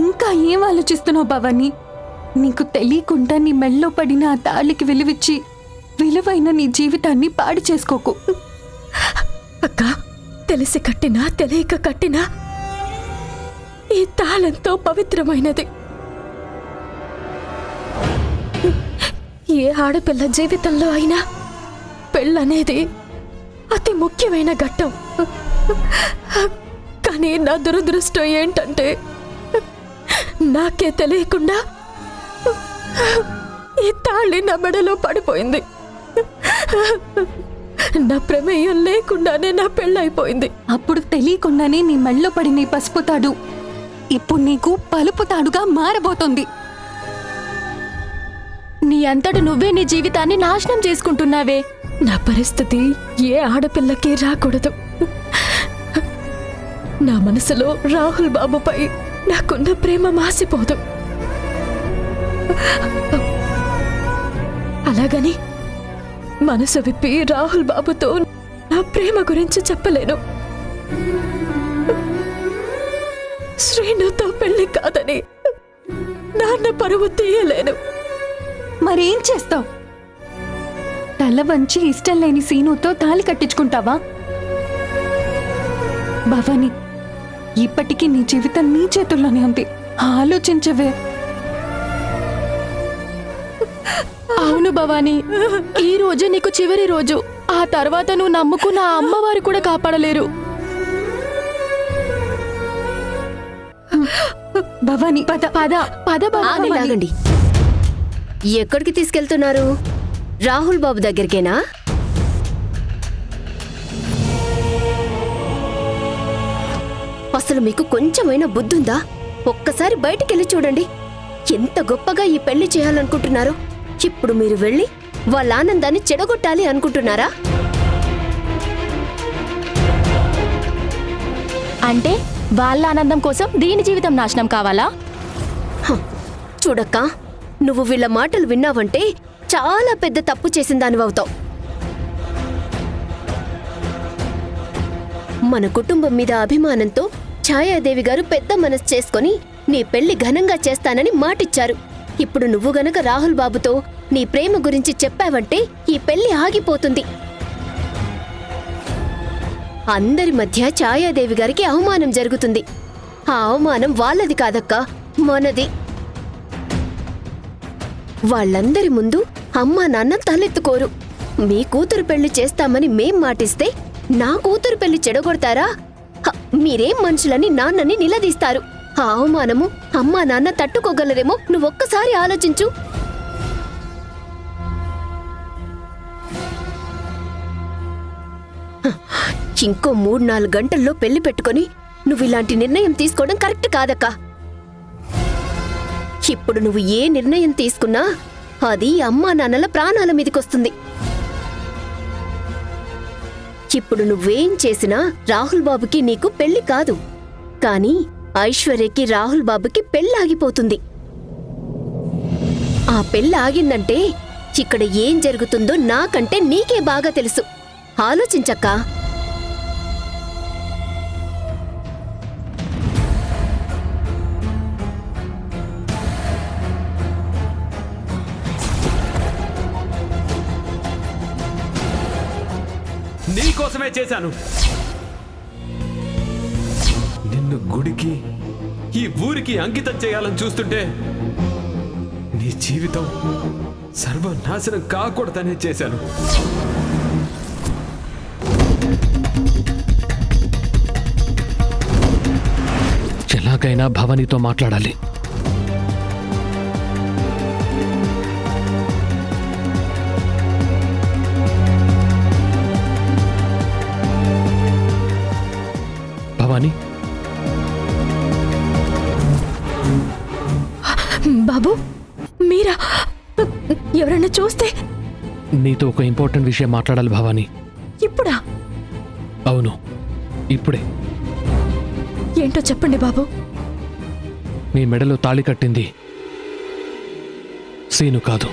ఇంకా ఏం ఆలోచిస్తున్నావు భవాని? నీకు తెలియకుండా నీ మెళ్ళో పడిన ఆ తాళికి విలువిచ్చి విలువైన నీ జీవితాన్ని పాడు చేసుకోకు. అక్క, తెలిసి కట్టినా తెలియక కట్టినా ఈ తాళంతో పవిత్రమైనది. ఏ ఆడపిల్ల జీవితంలో అయినా పెళ్ళనేది అతి ముఖ్యమైన ఘట్టం. కానీ నా దురదృష్టం ఏంటంటే నాకే తెలియకుండా ఈ తాళి నా మెడలో పడిపోయింది. నా ప్రమేయం లేకుండానే నా పెళ్ళైపోయింది. అప్పుడు తెలియకుండానే నీ మెళ్ళో పడిన పసుపు తాడు ఇప్పుడు నీకు పలుపు తాడుగా మారబోతోంది. నీ అంతట నువ్వే నీ జీవితాన్ని నాశనం చేసుకుంటున్నావే. నా పరిస్థితి ఏ ఆడపిల్లకి రాకూడదు. నా మనసులో రాహుల్ బాబుపై నాకున్న ప్రేమ మాసిపోదు. అలాగని మనసు విప్పి రాహుల్ బాబుతో నా ప్రేమ గురించి చెప్పలేను. శ్రీనుతో పెళ్లి కాదని నాన్న పరువు తీయలేను. మరేం చేస్తావు? తల వంచి ఇష్టం లేని సీనుతో తాళి కట్టించుకుంటావా? భవాని, ఇప్పటికీ నీ జీవితం నీ చేతుల్లోనే ఉంది. ఆలోచించవే. అవును భవాని, ఈ రోజు నీకు చివరి రోజు. ఆ తర్వాత నువ్వు నమ్ముకున్న అమ్మవారు కూడా కాపాడలేరు. భవాని, పద పద పద భవాని. ఎక్కడికి తీసుకెళ్తున్నారు? రాహుల్ బాబు దగ్గరికేనా? అసలు మీకు కొంచెమైనా బుద్ధుందా? ఒక్కసారి బయటికెళ్ళి చూడండి. ఎంత గొప్పగా ఈ పెళ్లి చేయాలనుకుంటున్నారో. ఇప్పుడు మీరు వెళ్ళి వాళ్ళ ఆనందాన్ని చెడగొట్టాలి అనుకుంటున్నారా? అంటే వాళ్ళ ఆనందం కోసం దీని జీవితం నాశనం కావాలా? చూడక్కా, నువ్వు వీళ్ళ మాటలు విన్నావంటే చాలా పెద్ద తప్పు చేసిన దానివవుతావు. మన కుటుంబం మీద అభిమానంతో ఛాయాదేవి గారు పెద్ద మనసు చేసుకుని నీ పెళ్లి ఘనంగా చేస్తానని మాటిచ్చారు. ఇప్పుడు నువ్వు గనక రాహుల్ బాబుతో నీ ప్రేమ గురించి చెప్పావంటే ఈ పెళ్లి ఆగిపోతుంది. అందరి మధ్య ఛాయాదేవి గారికి అవమానం జరుగుతుంది. ఆ అవమానం వాళ్ళది కాదక్కా, మనది. వాళ్ళందరి ముందు అమ్మా నాన్న తలెత్తుకోరు. మీ కూతురు పెళ్లి చేస్తామని మేం మాటిస్తే నా కూతురు పెళ్లి చెడగొడతారా? మీరేం మనుషులని నాన్నని నిలదీస్తారు. ఆ అవమానము అమ్మా నాన్న తట్టుకోగలరేమో నువ్వొక్కసారి ఆలోచించు. ఇంకో 3-4 గంటల్లో పెళ్లి పెట్టుకొని నువ్వు ఇలాంటి నిర్ణయం తీసుకోవడం కరెక్ట్ కాదక్కా. ఇప్పుడు నువ్వు ఏ నిర్ణయం తీసుకున్నా అది అమ్మా నాన్నల ప్రాణాల మీదకొస్తుంది. ఇప్పుడు నువ్వేం చేసినా రాహుల్ బాబుకి నీకు పెళ్లి కాదు, కానీ ఐశ్వర్యకి రాహుల్ బాబుకి పెళ్ళాగిపోతుంది. ఆ పెళ్ళాగిందంటే ఇక్కడ ఏం జరుగుతుందో నాకంటే నీకే బాగా తెలుసు. ఆలోచించక్కా. నీకోసమే చేశాను. నిన్ను గుడికి ఈ ఊరికి అంకితం చేయాలని చూస్తుంటే నీ జీవితం సర్వనాశనం కాకూడదనే చేశాను. ఎలాగైనా భవానీతో మాట్లాడాలి. భవానీ, బాబు మీరా? ఎవరన్నా చూస్తే? నీతో ఒక ఇంపార్టెంట్ విషయం మాట్లాడాలి భవానీ. ఇప్పుడా? అవును, ఇప్పుడే. ఏంటో చెప్పండి బాబు. మీ మెడలో తాళి కట్టింది సీను కాదు,